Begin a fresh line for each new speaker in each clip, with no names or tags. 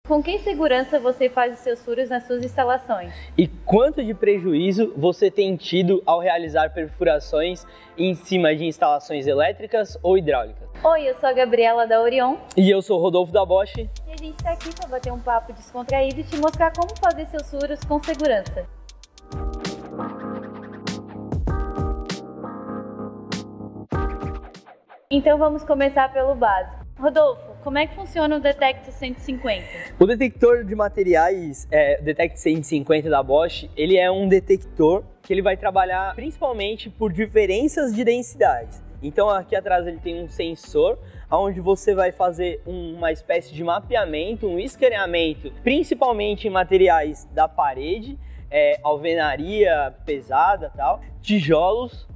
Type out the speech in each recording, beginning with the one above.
Com que segurança você faz os seus furos nas suas instalações?
E quanto de prejuízo você tem tido ao realizar perfurações em cima de instalações elétricas ou hidráulicas?
Oi, eu sou a Gabriela da Orion.
E eu sou o Rodolfo da Bosch.
E a gente está aqui para bater um papo descontraído e te mostrar como fazer seus furos com segurança. Então vamos começar pelo básico. Rodolfo, como é que funciona o Detecto 150?
O detector de materiais, Detect 150 da Bosch, ele é um detector que ele vai trabalhar principalmente por diferenças de densidades. Então aqui atrás ele tem um sensor, onde você vai fazer uma espécie de mapeamento, um escaneamento, principalmente em materiais da parede, alvenaria pesada, tal, tijolos.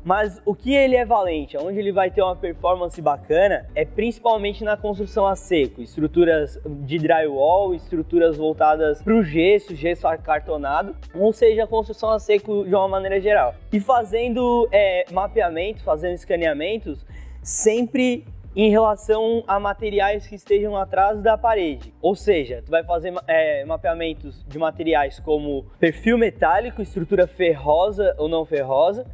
Mas o que ele é valente, onde ele vai ter uma performance bacana, é principalmente na construção a seco, estruturas de drywall, estruturas voltadas para o gesso acartonado, ou seja, a construção a seco de uma maneira geral. E fazendo mapeamento, fazendo escaneamentos, sempre em relação a materiais que estejam atrás da parede. Ou seja, tu vai fazer mapeamentos de materiais como perfil metálico, estrutura ferrosa ou não ferrosa,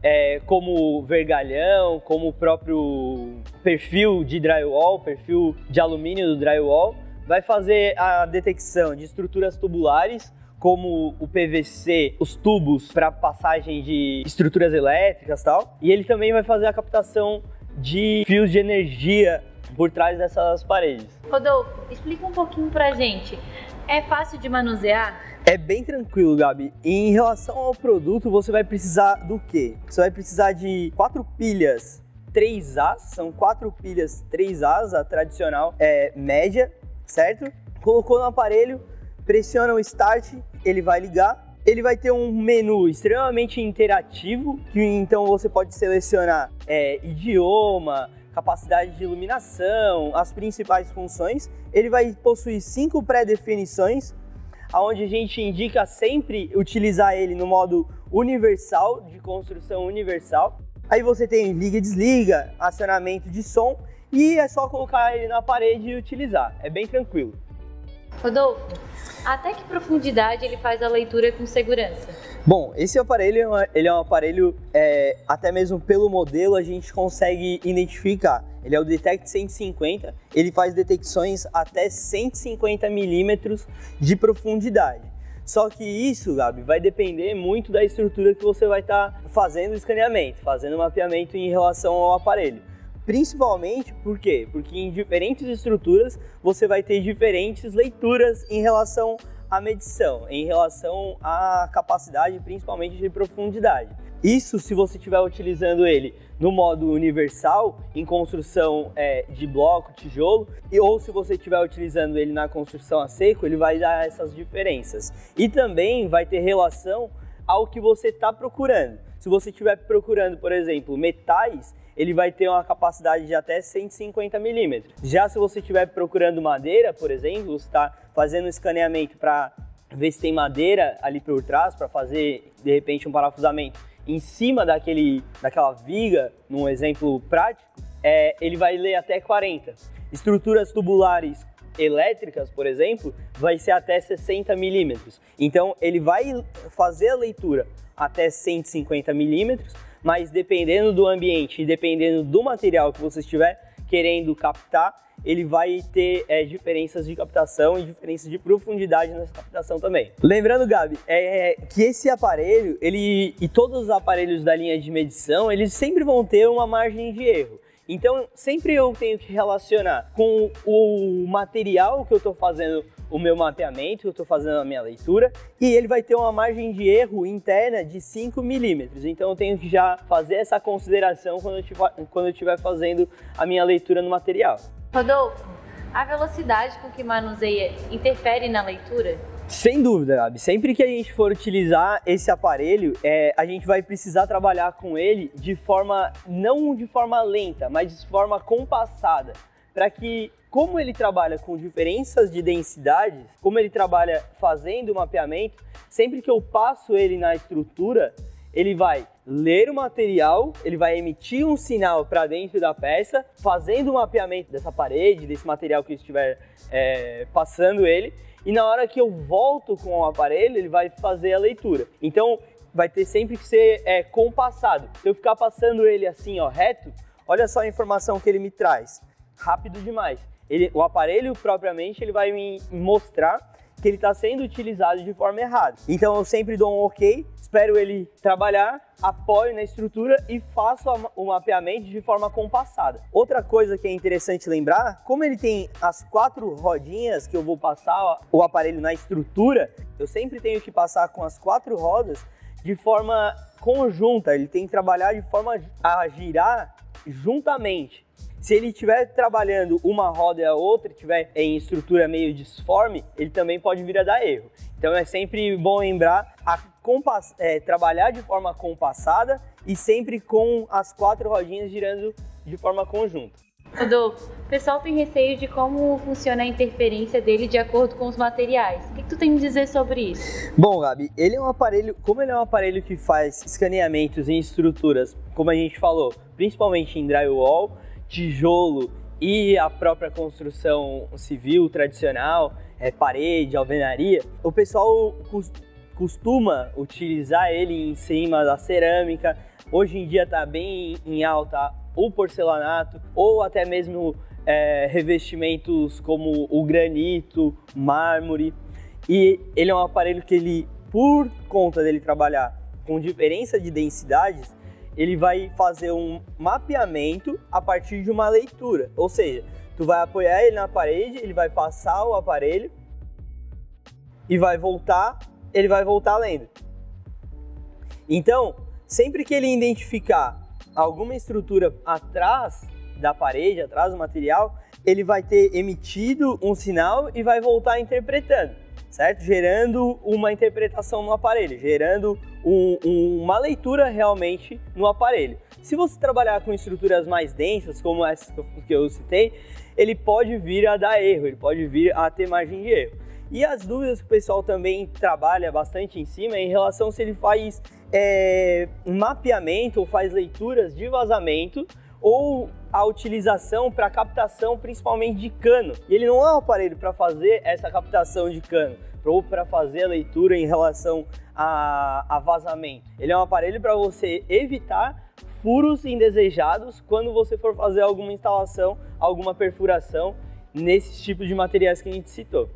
como vergalhão, como o próprio perfil de drywall, perfil de alumínio do drywall. Vai fazer a detecção de estruturas tubulares, como o PVC, os tubos para passagem de estruturas elétricas e tal. E ele também vai fazer a captação de fios de energia por trás dessas paredes.
Rodolfo, explica um pouquinho pra gente. É fácil de manusear?
É bem tranquilo, Gabi. E em relação ao produto, você vai precisar do quê? Você vai precisar de 4 pilhas 3As, são 4 pilhas 3As, a tradicional média, certo? Colocou no aparelho, pressiona o start, ele vai ligar. Ele vai ter um menu extremamente interativo, que então você pode selecionar idioma, capacidade de iluminação, as principais funções. Ele vai possuir 5 pré-definições, onde a gente indica sempre utilizar ele no modo universal, de construção universal. Aí você tem liga e desliga, acionamento de som, e é só colocar ele na parede e utilizar. É bem tranquilo.
Rodolfo, até que profundidade ele faz a leitura com segurança?
Bom, esse aparelho ele é um aparelho, até mesmo pelo modelo a gente consegue identificar. Ele é o Detect 150, ele faz detecções até 150 milímetros de profundidade. Só que isso, Gabi, vai depender muito da estrutura que você vai estar fazendo o escaneamento, fazendo o mapeamento em relação ao aparelho. Principalmente, por quê? Porque em diferentes estruturas você vai ter diferentes leituras em relação à medição, em relação à capacidade, principalmente de profundidade. Isso se você estiver utilizando ele no modo universal, em construção de bloco, tijolo, ou se você estiver utilizando ele na construção a seco, ele vai dar essas diferenças. E também vai ter relação ao que você está procurando. Se você estiver procurando, por exemplo, metais, ele vai ter uma capacidade de até 150 milímetros. Já se você estiver procurando madeira, por exemplo, você está fazendo um escaneamento para ver se tem madeira ali por trás, para fazer, de repente, um parafusamento em cima daquela viga, num exemplo prático, ele vai ler até 40. Estruturas tubulares elétricas, por exemplo, vai ser até 60 milímetros. Então, ele vai fazer a leitura até 150 milímetros, mas dependendo do ambiente e dependendo do material que você estiver querendo captar, ele vai ter diferenças de captação e diferenças de profundidade nessa captação também. Lembrando, Gabi, que esse aparelho, e todos os aparelhos da linha de medição, eles sempre vão ter uma margem de erro. Então, sempre eu tenho que relacionar com o material que eu estou fazendo o meu mapeamento, que eu estou fazendo a minha leitura, e ele vai ter uma margem de erro interna de 5 milímetros. Então, eu tenho que já fazer essa consideração quando eu estiver fazendo a minha leitura no material.
Rodolfo, a velocidade com que manuseia interfere na leitura?
Sem dúvida, Gabi. Sempre que a gente for utilizar esse aparelho, a gente vai precisar trabalhar com ele não de forma lenta, mas de forma compassada, para que, como ele trabalha com diferenças de densidades, como ele trabalha fazendo o mapeamento, sempre que eu passo ele na estrutura, ele vai ler o material, ele vai emitir um sinal para dentro da peça, fazendo o mapeamento dessa parede, desse material que estiver passando ele, e na hora que eu volto com o aparelho, ele vai fazer a leitura. Então, vai ter sempre que ser compassado. Se eu ficar passando ele assim, ó, reto, olha só a informação que ele me traz. Rápido demais. O aparelho, propriamente, ele vai me mostrar que ele está sendo utilizado de forma errada. Então eu sempre dou um ok, espero ele trabalhar, apoio na estrutura e faço o mapeamento de forma compassada. Outra coisa que é interessante lembrar, como ele tem as 4 rodinhas que eu vou passar o aparelho na estrutura, eu sempre tenho que passar com as 4 rodas de forma conjunta, ele tem que trabalhar de forma a girar juntamente. Se ele estiver trabalhando uma roda e a outra, estiver em estrutura meio disforme, ele também pode vir a dar erro. Então é sempre bom lembrar trabalhar de forma compassada e sempre com as 4 rodinhas girando de forma conjunta.
Rodolfo, o pessoal tem receio de como funciona a interferência dele de acordo com os materiais. O que tu tem a dizer sobre isso?
Bom, Gabi, como ele é um aparelho que faz escaneamentos em estruturas, como a gente falou, principalmente em drywall, tijolo e a própria construção civil tradicional, parede, alvenaria, o pessoal costuma utilizar ele em cima da cerâmica. Hoje em dia está bem em alta o porcelanato ou até mesmo revestimentos como o granito, mármore. E ele é um aparelho que ele, por conta dele trabalhar com diferença de densidades, ele vai fazer um mapeamento a partir de uma leitura. Ou seja, tu vai apoiar ele na parede, ele vai passar o aparelho e ele vai voltar lendo. Então, sempre que ele identificar alguma estrutura atrás da parede, atrás do material, ele vai ter emitido um sinal e vai voltar interpretando, certo? Gerando uma interpretação no aparelho, gerando uma leitura realmente no aparelho. Se você trabalhar com estruturas mais densas, como essa que eu citei, ele pode vir a dar erro, ele pode vir a ter margem de erro. E as dúvidas que o pessoal também trabalha bastante em cima é em relação se ele faz mapeamento ou faz leituras de vazamento ou a utilização para captação principalmente de cano. E ele não é um aparelho para fazer essa captação de cano ou para fazer a leitura em relação a vazamento. Ele é um aparelho para você evitar furos indesejados quando você for fazer alguma instalação, alguma perfuração nesses tipos de materiais que a gente citou.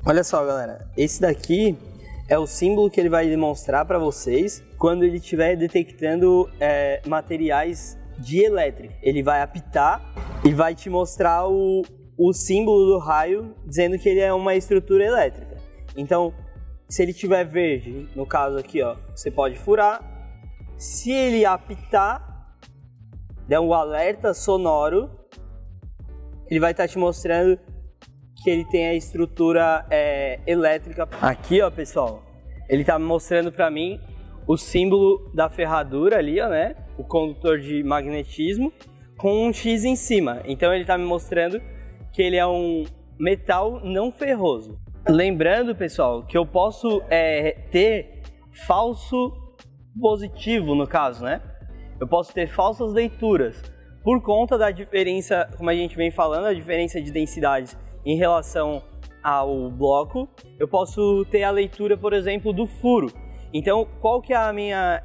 Olha só, galera, esse daqui é o símbolo que ele vai demonstrar para vocês quando ele estiver detectando materiais de elétrica. Ele vai apitar e vai te mostrar o símbolo do raio dizendo que ele é uma estrutura elétrica. Então, se ele tiver verde, no caso aqui, ó, você pode furar. Se ele apitar, der um alerta sonoro, ele vai estar te mostrando que ele tem a estrutura elétrica. Aqui, ó, pessoal, ele está mostrando para mim o símbolo da ferradura ali, ó, né? O condutor de magnetismo com um X em cima. Então ele está me mostrando que ele é um metal não ferroso. Lembrando, pessoal, que eu posso ter falso positivo no caso, né? Eu posso ter falsas leituras por conta da diferença, como a gente vem falando, a diferença de densidades em relação ao bloco. Eu posso ter a leitura, por exemplo, do furo. Então, qual que é a minha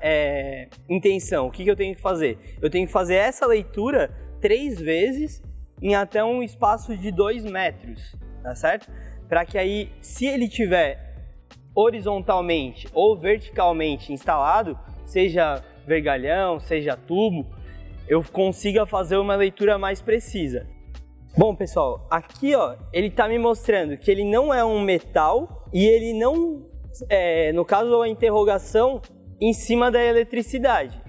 intenção? O que eu tenho que fazer? Eu tenho que fazer essa leitura 3 vezes em até um espaço de 2 metros, tá certo? Para que aí, se ele tiver horizontalmente ou verticalmente instalado, seja vergalhão, seja tubo, eu consiga fazer uma leitura mais precisa. Bom, pessoal, aqui, ó, ele está me mostrando que ele não é um metal e ele não, no caso, a interrogação em cima da eletricidade.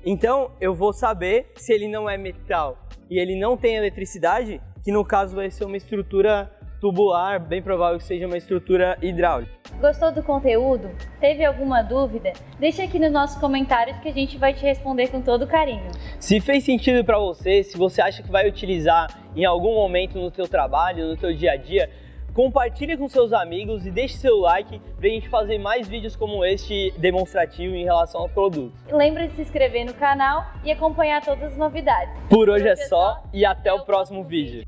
Então, eu vou saber se ele não é metal e ele não tem eletricidade, que no caso vai ser uma estrutura tubular, bem provável que seja uma estrutura hidráulica.
Gostou do conteúdo? Teve alguma dúvida? Deixa aqui nos nossos comentários que a gente vai te responder com todo carinho.
Se fez sentido para você, se você acha que vai utilizar em algum momento no teu trabalho, no teu dia a dia, compartilhe com seus amigos e deixe seu like para a gente fazer mais vídeos como este demonstrativo em relação ao produto.
E lembra de se inscrever no canal e acompanhar todas as novidades.
Por hoje é só e até o próximo vídeo.